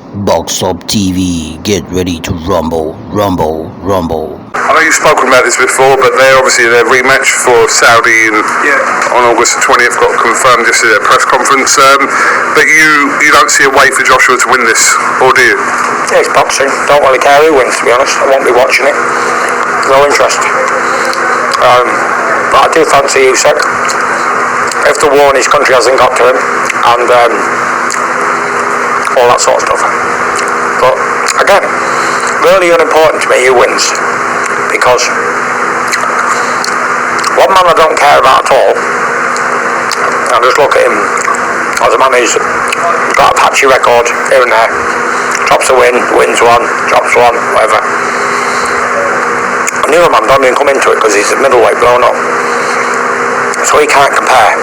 Box Up TV, get ready to rumble, rumble, rumble. I know you've spoken about this before, but their rematch for Saudi on August the 20th got confirmed yesterday at a press conference. But you don't see a way for Joshua to win this, or do you? Yeah, it's boxing. Don't really care who wins, to be honest. I won't be watching it. No interest. But I do fancy Usyk. If the war in his country hasn't got to him, and all that sort of stuff. But again, really unimportant to me who wins, because one man I don't care about at all, I just look at him as a man who's got a patchy record here and there, drops a win, wins one, drops one, whatever. And the other man don't even come into it because he's a middleweight blown up, so he can't compare.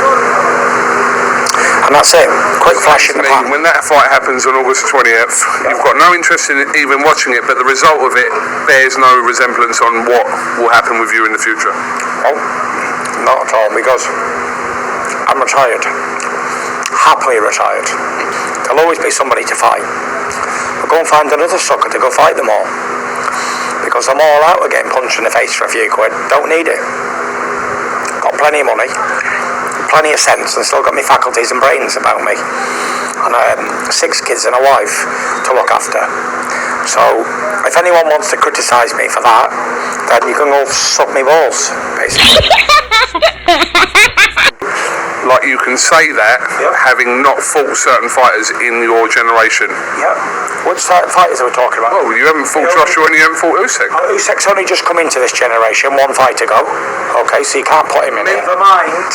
And that's it. Quick flash in the pan. When that fight happens on August 20th, you've got no interest in even watching it, but the result of it bears no resemblance on what will happen with you in the future. Oh, not at all, because I'm retired. Happily retired. There'll always be somebody to fight. But go and find another sucker to go fight them all. Because I'm all out of getting punched in the face for a few quid. Don't need it. Got plenty of money, plenty of sense, and still got my faculties and brains about me, and 6 kids and a wife to look after. So if anyone wants to criticise me for that, then you can all suck me balls, basically. Like, you can say that, having not fought certain fighters in your generation. Yeah. Which fighters are we talking about? Well, you haven't fought Joshua and you haven't fought Usyk. Usyk's only just come into this generation, one fight ago. Okay, so you can't put him in. Never mind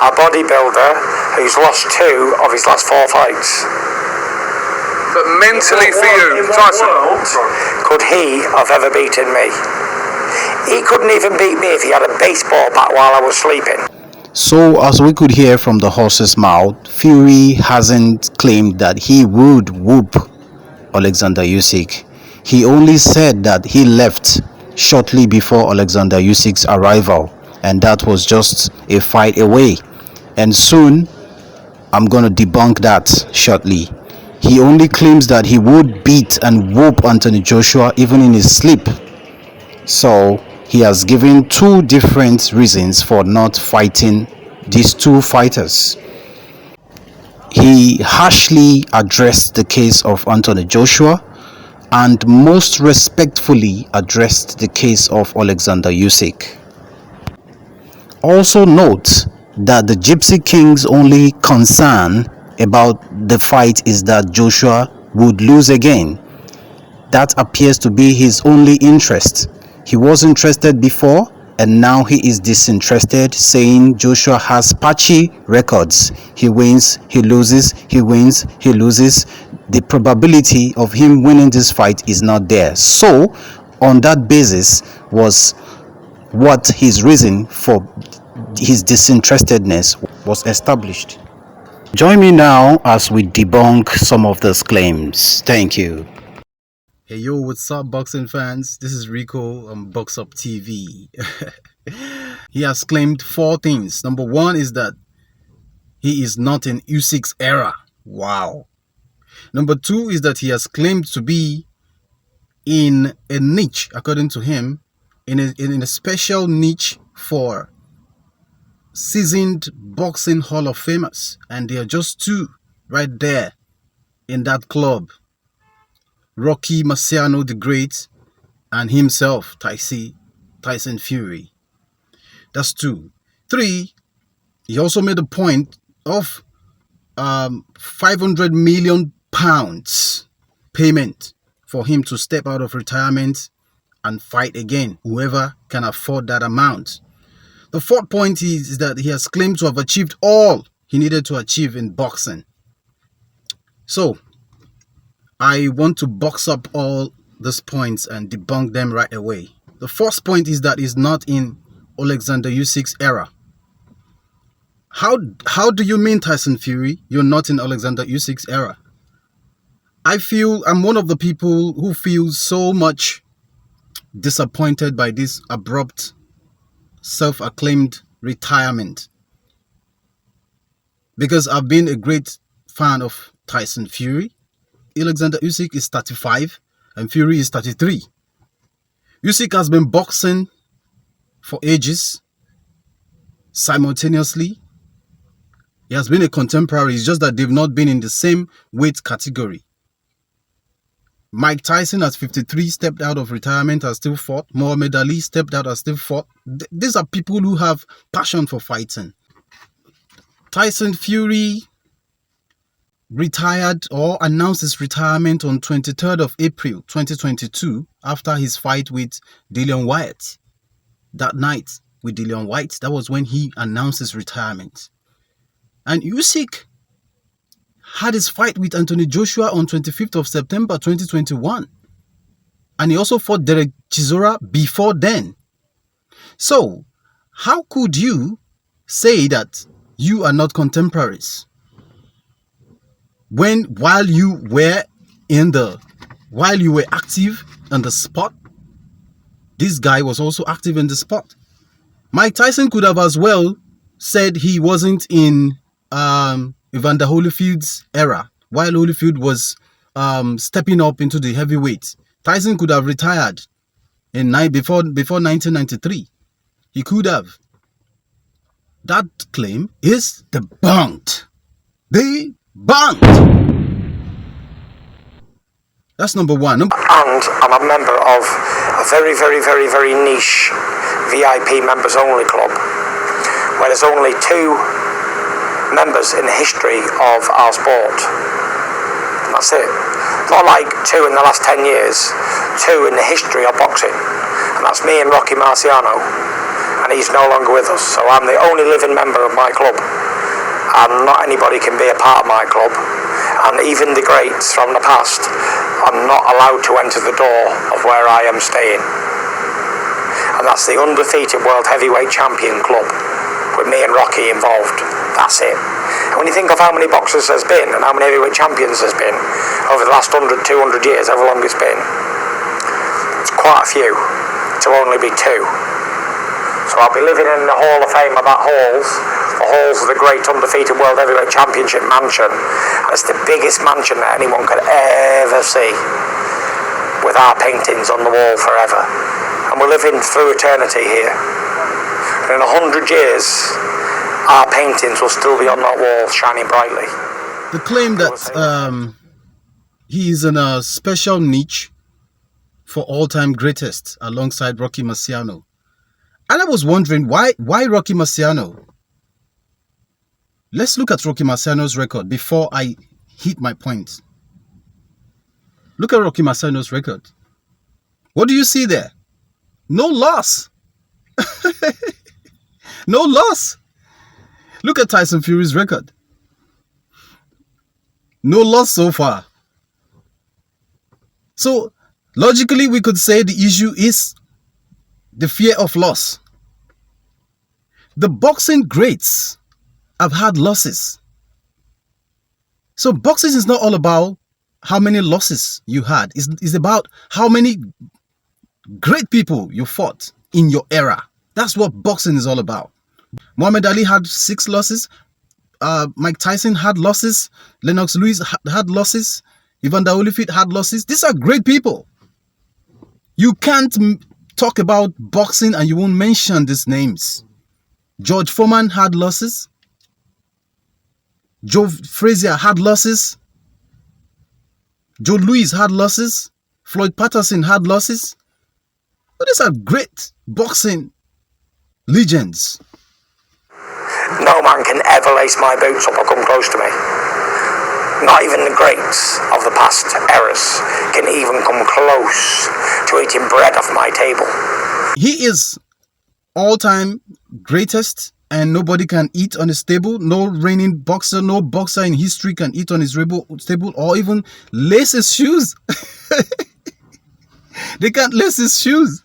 a bodybuilder who's lost 2 of his last 4 fights. But mentally for you, Tyson, could he have ever beaten me? He couldn't even beat me if he had a baseball bat while I was sleeping. So, as we could hear from the horse's mouth, Fury hasn't claimed that he would whoop Oleksandr Usyk. He only said that he left shortly before Oleksandr Usyk's arrival, and that was just a fight away. And soon, I'm gonna debunk that shortly. He only claims that he would beat and whoop Anthony Joshua even in his sleep. So he has given 2 different reasons for not fighting these 2 fighters. He harshly addressed the case of Anthony Joshua and most respectfully addressed the case of Oleksandr Usyk. Also note that the Gypsy King's only concern about the fight is that Joshua would lose again. That appears to be his only interest. He was interested before, and now he is disinterested, saying Joshua has patchy records. He wins, he loses, he wins, he loses. The probability of him winning this fight is not there. So, on that basis was what his reason for his disinterestedness was established. Join me now as we debunk some of those claims. Thank you. Hey yo, what's up boxing fans? This is Rico on Box Up TV. He has claimed 4 things. Number 1 is that he is not in Usyk's era. Wow. Number 2 is that he has claimed to be in a niche, according to him, in a special niche for seasoned boxing Hall of Famers. And there are just 2 right there in that club. Rocky Marciano the Great and himself, Tyson Fury. That's 2. 3, he also made a point of 500 million pounds payment for him to step out of retirement and fight again, whoever can afford that amount. The 4th point is that he has claimed to have achieved all he needed to achieve in boxing. So, I want to box up all these points and debunk them right away. The first point is that he's not in Oleksandr Usyk's era. How do you mean, Tyson Fury, you're not in Oleksandr Usyk's era? I feel I'm one of the people who feels so much disappointed by this abrupt, self-acclaimed retirement. Because I've been a great fan of Tyson Fury. Oleksandr Usyk is 35 and Fury is 33. Usyk has been boxing for ages, simultaneously. He has been a contemporary. It's just that they've not been in the same weight category. Mike Tyson at 53 stepped out of retirement and still fought. Muhammad Ali stepped out and still fought. These are people who have passion for fighting. Tyson Fury retired or announced his retirement on 23rd of April 2022 after his fight with Dillian Whyte. That night with Dillian Whyte, that was when he announced his retirement. And Usyk had his fight with Anthony Joshua on 25th of September 2021. And he also fought Derek Chisora before then. So, how could you say that you are not contemporaries when while you were active in the sport, this guy was also active in the sport? Mike Tyson could have as well said he wasn't in Evander Holyfield's era, while Holyfield was stepping up into the heavyweight. Tyson could have retired before 1993. He could have. That claim is debunked. Debunked. That's number one. And I'm a member of a very, very, very, very niche VIP members only club, where there's only 2 members in the history of our sport. And that's it. Not like 2 in the last 10 years, 2 in the history of boxing. And that's me and Rocky Marciano. And he's no longer with us. So I'm the only living member of my club. And not anybody can be a part of my club. And even the greats from the past are not allowed to enter the door of where I am staying. And that's the undefeated World Heavyweight Champion Club, with me and Rocky involved. That's it. And when you think of how many boxers there's been and how many heavyweight champions there's been over the last 100, 200 years, however long it's been, it's quite a few to only be 2. So I'll be living in the Hall of Fame of that halls. The halls of the great undefeated World Heavyweight Championship mansion. And it's the biggest mansion that anyone could ever see, with our paintings on the wall forever. And we're living through eternity here. And in 100 years, our paintings will still be on that wall, shining brightly. The claim that he is in a special niche for all-time greatest alongside Rocky Marciano. And I was wondering, why Rocky Marciano? Let's look at Rocky Marciano's record before I hit my point. Look at Rocky Marciano's record. What do you see there? No loss. No loss. Look at Tyson Fury's record. No loss so far. So, logically, we could say the issue is the fear of loss. The boxing greats have had losses. So, boxing is not all about how many losses you had. It's about how many great people you fought in your era. That's what boxing is all about. Muhammad Ali had 6 losses. Mike Tyson had losses. Lennox Lewis had losses. Evander Holyfield had losses. These are great people. You can't talk about boxing and you won't mention these names. George Foreman had losses. Joe Frazier had losses. Joe Louis had losses. Floyd Patterson had losses. But these are great boxing legends. No man can ever lace my boots up or come close to me. Not even the greats of the past eras can even come close to eating bread off my table. He is all-time greatest, and nobody can eat on his table. No reigning boxer, no boxer in history can eat on his table or even lace his shoes. They can't lace his shoes.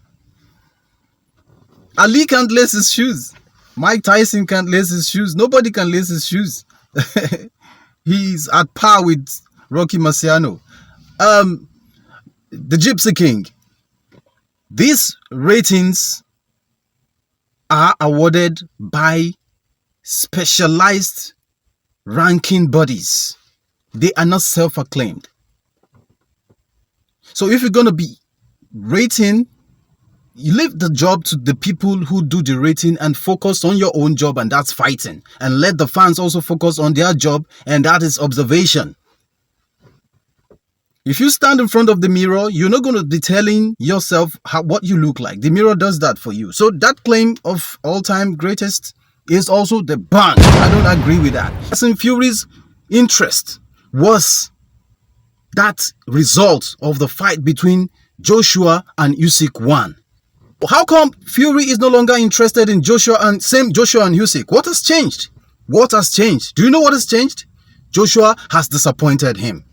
Ali can't lace his shoes. Mike Tyson can't lace his shoes. Nobody can lace his shoes. He's at par with Rocky Marciano. The Gypsy King. These ratings are awarded by specialized ranking bodies. They are not self-acclaimed. So if you're going to be rating, you leave the job to the people who do the rating and focus on your own job, and that's fighting. And let the fans also focus on their job, and that is observation. If you stand in front of the mirror, you're not going to be telling yourself what you look like. The mirror does that for you. So that claim of all-time greatest is also debunked. I don't agree with that. Tyson Fury's interest was that result of the fight between Joshua and Usyk won. How come Fury is no longer interested in Joshua and Usyk? What has changed? What has changed? Do you know what has changed? Joshua has disappointed him.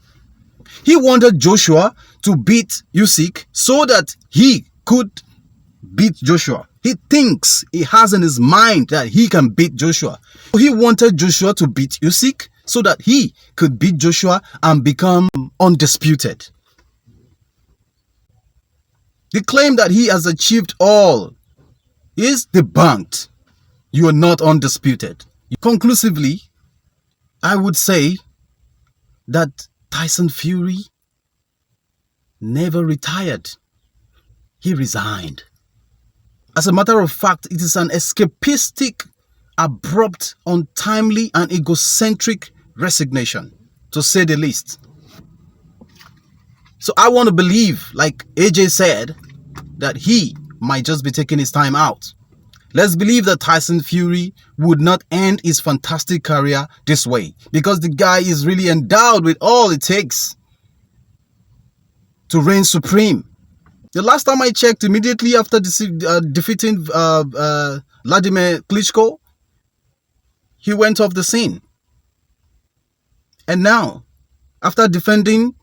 He wanted Joshua to beat Usyk so that he could beat Joshua. He thinks, he has in his mind that he can beat Joshua. He wanted Joshua to beat Usyk so that he could beat Joshua and become undisputed. The claim that he has achieved all is debunked. You are not undisputed. Conclusively, I would say that Tyson Fury never retired. He resigned. As a matter of fact, it is an escapistic, abrupt, untimely, and egocentric resignation, to say the least. So I want to believe, like AJ said, that he might just be taking his time out. Let's believe that Tyson Fury would not end his fantastic career this way, because the guy is really endowed with all it takes to reign supreme. The last time I checked, immediately after defeating Vladimir Klitschko, he went off the scene. And now, after defending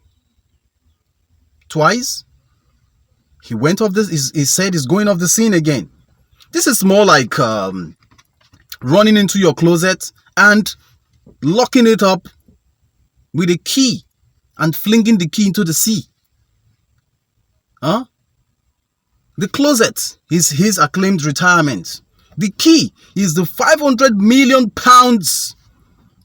twice, he went off this. He said he's going off the scene again. This is more like running into your closet and locking it up with a key and flinging the key into the sea. Huh? The closet is his acclaimed retirement. The key is the 500 million pounds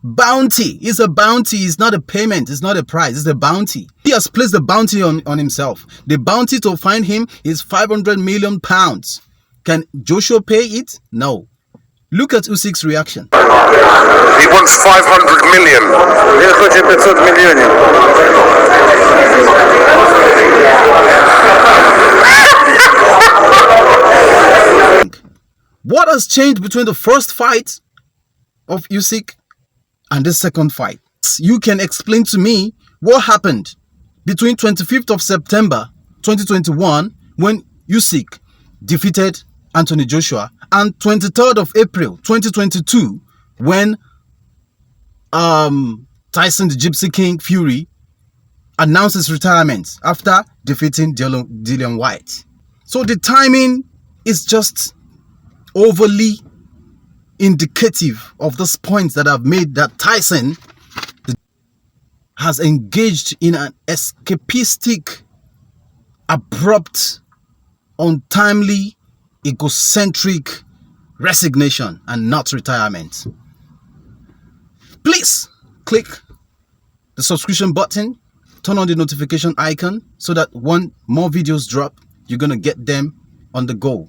bounty. It's a bounty. It's not a payment. It's not a prize. It's a bounty. He has placed the bounty on himself. The bounty to find him is 500 million pounds. Can Joshua pay it? No. Look at Usyk's reaction. He wants 500 million. Він хоче 500 мільйонів. What has changed between the first fight of Usyk and the second fight? You can explain to me what happened between 25th of September 2021 when Usyk defeated Anthony Joshua and 23rd of April 2022 when Tyson the Gypsy King Fury announced his retirement after defeating Dillian Whyte. So the timing is just overly indicative of this point that I've made, that Tyson has engaged in an escapistic, abrupt, untimely, egocentric resignation and not retirement. Please click the subscription button, turn on the notification icon so that when more videos drop, you're going to get them on the go.